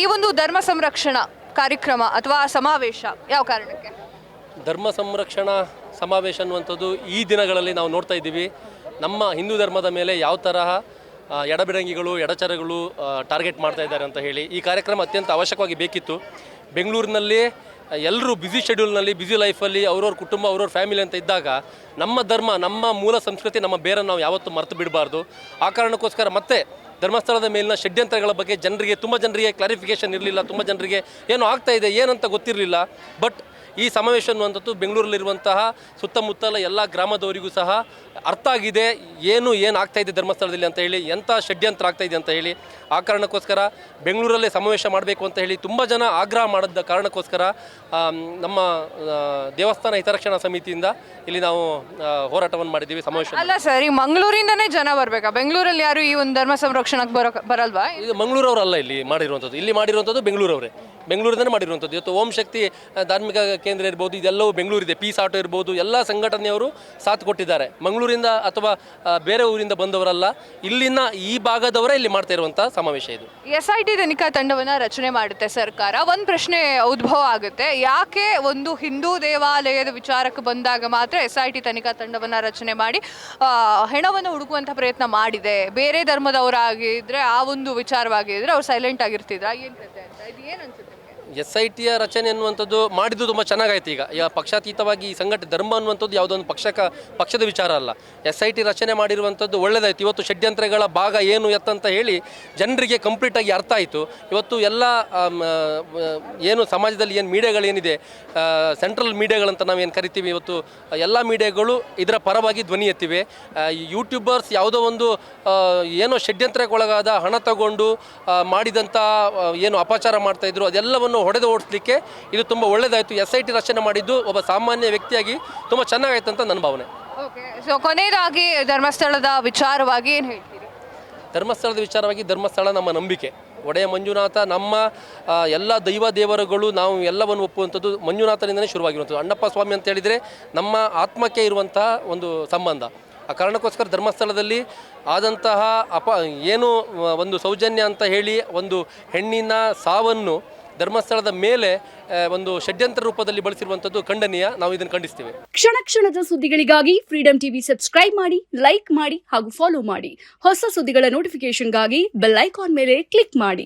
ಈ ಒಂದು ಧರ್ಮ ಸಂರಕ್ಷಣಾ ಕಾರ್ಯಕ್ರಮ ಅಥವಾ ಸಮಾವೇಶ ಯಾವ ಕಾರಣಕ್ಕೆ? ಧರ್ಮ ಸಂರಕ್ಷಣಾ ಸಮಾವೇಶ ಅನ್ನುವಂಥದ್ದು ಈ ದಿನಗಳಲ್ಲಿ ನಾವು ನೋಡ್ತಾ ಇದ್ದೀವಿ. ನಮ್ಮ ಹಿಂದೂ ಧರ್ಮದ ಮೇಲೆ ಯಾವ ತರಹ ಎಡಬಿಡಂಗಿಗಳು ಎಡಚರಗಳು ಟಾರ್ಗೆಟ್ ಮಾಡ್ತಾ ಇದ್ದಾರೆ ಅಂತ ಹೇಳಿ ಈ ಕಾರ್ಯಕ್ರಮ ಅತ್ಯಂತ ಅವಶ್ಯಕವಾಗಿ ಬೇಕಿತ್ತು. ಬೆಂಗಳೂರಿನಲ್ಲಿ ಎಲ್ಲರೂ ಬ್ಯುಸಿ ಶೆಡ್ಯೂಲ್ನಲ್ಲಿ ಬ್ಯುಸಿ ಲೈಫಲ್ಲಿ ಅವ್ರವ್ರ ಕುಟುಂಬ ಅವ್ರವ್ರ ಫ್ಯಾಮಿಲಿ ಅಂತ ಇದ್ದಾಗ ನಮ್ಮ ಧರ್ಮ ನಮ್ಮ ಮೂಲ ಸಂಸ್ಕೃತಿ ನಮ್ಮ ಬೇರನ್ನು ನಾವು ಯಾವತ್ತೂ ಮರೆತು ಬಿಡಬಾರ್ದು. ಆ ಕಾರಣಕ್ಕೋಸ್ಕರ ಮತ್ತೆ ಧರ್ಮಸ್ಥಳದ ಮೇಲಿನ ಷಡ್ಯಂತ್ರಗಳ ಬಗ್ಗೆ ತುಂಬ ಜನರಿಗೆ ಕ್ಲಾರಿಫಿಕೇಷನ್ ಇರಲಿಲ್ಲ. ತುಂಬ ಜನರಿಗೆ ಏನು ಆಗ್ತಾ ಇದೆ ಏನಂತ ಗೊತ್ತಿರಲಿಲ್ಲ. ಬಟ್ ಈ ಸಮಾವೇಶ ಅನ್ನುವಂಥದ್ದು ಬೆಂಗಳೂರಲ್ಲಿರುವಂತಹ ಸುತ್ತಮುತ್ತಲ ಎಲ್ಲ ಗ್ರಾಮದವರಿಗೂ ಸಹ ಅರ್ಥ ಆಗಿದೆ ಏನು ಆಗ್ತಾ ಇದೆ ಧರ್ಮಸ್ಥಳದಲ್ಲಿ ಅಂತ ಹೇಳಿ, ಎಂಥ ಷಡ್ಯಂತ್ರ ಆಗ್ತಾ ಇದೆ ಅಂತ ಹೇಳಿ. ಆ ಕಾರಣಕ್ಕೋಸ್ಕರ ಬೆಂಗಳೂರಲ್ಲೇ ಸಮಾವೇಶ ಮಾಡಬೇಕು ಅಂತ ಹೇಳಿ ತುಂಬ ಜನ ಆಗ್ರಹ ಮಾಡಿದ ಕಾರಣಕ್ಕೋಸ್ಕರ ನಮ್ಮ ದೇವಸ್ಥಾನ ಹಿತರಕ್ಷಣಾ ಸಮಿತಿಯಿಂದ ಇಲ್ಲಿ ನಾವು ಹೋರಾಟವನ್ನು ಮಾಡಿದ್ದೀವಿ. ಸಮಾವೇಶ ಅಲ್ಲ ಸರ್, ಈ ಮಂಗಳೂರಿಂದನೇ ಜನ ಬರಬೇಕಾ? ಬೆಂಗಳೂರಲ್ಲಿ ಯಾರು ಈ ಒಂದು ಧರ್ಮ ಸಂರಕ್ಷಣೆಗೆ ಬರಲ್ವಾ? ಇದು ಮಂಗಳೂರವರಲ್ಲ ಇಲ್ಲಿ ಮಾಡಿರುವಂಥದ್ದು ಬೆಂಗಳೂರಿಂದನೇ ಮಾಡಿರುವಂಥದ್ದು. ಇವತ್ತು ಓಂ ಶಕ್ತಿ ಧಾರ್ಮಿಕ ಕೇಂದ್ರ ಇರ್ಬೋದು, ಇದೆಲ್ಲವೂ ಬೆಂಗಳೂರಿದೆ. ಪೀಸ್ ಆಟೋ ಇರ್ಬೋದು, ಎಲ್ಲ ಸಂಘಟನೆಯವರು ಸಾಥ್ ಕೊಟ್ಟಿದ್ದಾರೆ. ಮಂಗಳೂರಿಂದ ಅಥವಾ ಬೇರೆ ಊರಿಂದ ಬಂದವರಲ್ಲ, ಇಲ್ಲಿನ ಈ ಭಾಗದವರೇ ಇಲ್ಲಿ ಮಾಡ್ತಾ ಇರುವಂಥ ಸಮಾವೇಶ ಇದು. SIT ತನಿಖಾ ತಂಡವನ್ನು ರಚನೆ ಮಾಡುತ್ತೆ ಸರ್ಕಾರ. ಒಂದು ಪ್ರಶ್ನೆ ಉದ್ಭವ ಆಗುತ್ತೆ, ಯಾಕೆ ಒಂದು ಹಿಂದೂ ದೇವಾಲಯದ ವಿಚಾರಕ್ಕೆ ಬಂದಾಗ ಮಾತ್ರ SIT ತನಿಖಾ ತಂಡವನ್ನು ರಚನೆ ಮಾಡಿ ಹೆಣವನ್ನು ಹುಡುಕುವಂಥ ಪ್ರಯತ್ನ ಮಾಡಿದೆ? ಬೇರೆ ಧರ್ಮದವರಾಗಿದ್ದರೆ ಆ ಒಂದು ವಿಚಾರವಾಗಿದ್ದರೆ ಅವ್ರು ಸೈಲೆಂಟ್ ಆಗಿರ್ತಿದ್ರ? ಏನು ಕತೆ ಅಂತ ಇದು ಏನು ಅನ್ಸುತ್ತೆ? SITಯ ರಚನೆ ಅನ್ನುವಂಥದ್ದು ಮಾಡಿದ್ದು ತುಂಬ ಚೆನ್ನಾಗಾಯ್ತು. ಈಗ ಪಕ್ಷಾತೀತವಾಗಿ ಈ ಧರ್ಮ ಅನ್ನುವಂಥದ್ದು ಯಾವುದೊಂದು ಪಕ್ಷದ ವಿಚಾರ ಅಲ್ಲ. SIT ರಚನೆ ಮಾಡಿರುವಂಥದ್ದು ಒಳ್ಳೆಯದಾಯಿತು. ಇವತ್ತು ಷಡ್ಯಂತ್ರಗಳ ಭಾಗ ಏನು ಎತ್ತಂತ ಹೇಳಿ ಜನರಿಗೆ ಕಂಪ್ಲೀಟಾಗಿ ಅರ್ಥ ಆಯಿತು. ಇವತ್ತು ಎಲ್ಲ ಏನು ಸಮಾಜದಲ್ಲಿ ಏನು ಮೀಡಿಯಾಗಳೇನಿದೆ, ಸೆಂಟ್ರಲ್ ಮೀಡಿಯಾಗಳಂತ ನಾವೇನು ಕರಿತೀವಿ, ಇವತ್ತು ಎಲ್ಲ ಮೀಡಿಯಾಗಳು ಇದರ ಪರವಾಗಿ ಧ್ವನಿ ಎತ್ತಿವೆ. ಯೂಟ್ಯೂಬರ್ಸ್ ಯಾವುದೋ ಒಂದು ಏನೋ ಷಡ್ಯಂತ್ರಕ್ಕೊಳಗಾದ ಹಣ ತಗೊಂಡು ಮಾಡಿದಂಥ ಏನು ಅಪಚಾರ ಮಾಡ್ತಾಯಿದ್ರು ಅದೆಲ್ಲವನ್ನು ಹೊಡೆದು ಓಡಿಸಲಿಕ್ಕೆ ಇದು ತುಂಬ ಒಳ್ಳೆಯದಾಯಿತು. SIT ರಚನೆ ಮಾಡಿದ್ದು ಒಬ್ಬ ಸಾಮಾನ್ಯ ವ್ಯಕ್ತಿಯಾಗಿ ತುಂಬ ಚೆನ್ನಾಗಾಯ್ತು ಅಂತ ನನ್ನ ಭಾವನೆ. ಓಕೆ, ಸೊ ಕೊನೆಯದಾಗಿ ಧರ್ಮಸ್ಥಳದ ವಿಚಾರವಾಗಿ ಏನು ಹೇಳ್ತೀರಿ? ಧರ್ಮಸ್ಥಳ ನಮ್ಮ ನಂಬಿಕೆ. ಒಡೆಯ ಮಂಜುನಾಥ ನಮ್ಮ ಎಲ್ಲ ದೇವರುಗಳು ನಾವು ಎಲ್ಲವನ್ನು ಒಪ್ಪುವಂಥದ್ದು ಮಂಜುನಾಥನಿಂದಲೇ ಶುರುವಾಗಿರುವಂಥದ್ದು. ಅಣ್ಣಪ್ಪ ಸ್ವಾಮಿ ಅಂತ ಹೇಳಿದರೆ ನಮ್ಮ ಆತ್ಮಕ್ಕೆ ಇರುವಂತಹ ಒಂದು ಸಂಬಂಧ. ಆ ಕಾರಣಕ್ಕೋಸ್ಕರ ಧರ್ಮಸ್ಥಳದಲ್ಲಿ ಆದಂತಹ ಏನು ಒಂದು ಸೌಜನ್ಯ ಅಂತ ಹೇಳಿ ಒಂದು ಹೆಣ್ಣಿನ ಸಾವನ್ನು ಧರ್ಮಸ್ಥಳದ ಮೇಲೆ ಒಂದು ಷಡ್ಯಂತ್ರ ರೂಪದಲ್ಲಿ ಬಳಸಿರುವಂಥದ್ದು ಖಂಡನೀಯ. ನಾವು ಇದನ್ನು ಖಂಡಿಸ್ತೀವಿ. ಕ್ಷಣದ ಸುದ್ದಿಗಳಿಗಾಗಿ ಫ್ರೀಡಂ ಟಿವಿ ಸಬ್ಸ್ಕ್ರೈಬ್ ಮಾಡಿ, ಲೈಕ್ ಮಾಡಿ ಹಾಗೂ ಫಾಲೋ ಮಾಡಿ. ಹೊಸ ಸುದ್ದಿಗಳ ನೋಟಿಫಿಕೇಶನ್ಗಾಗಿ ಬೆಲ್ ಐಕಾನ್ ಮೇಲೆ ಕ್ಲಿಕ್ ಮಾಡಿ.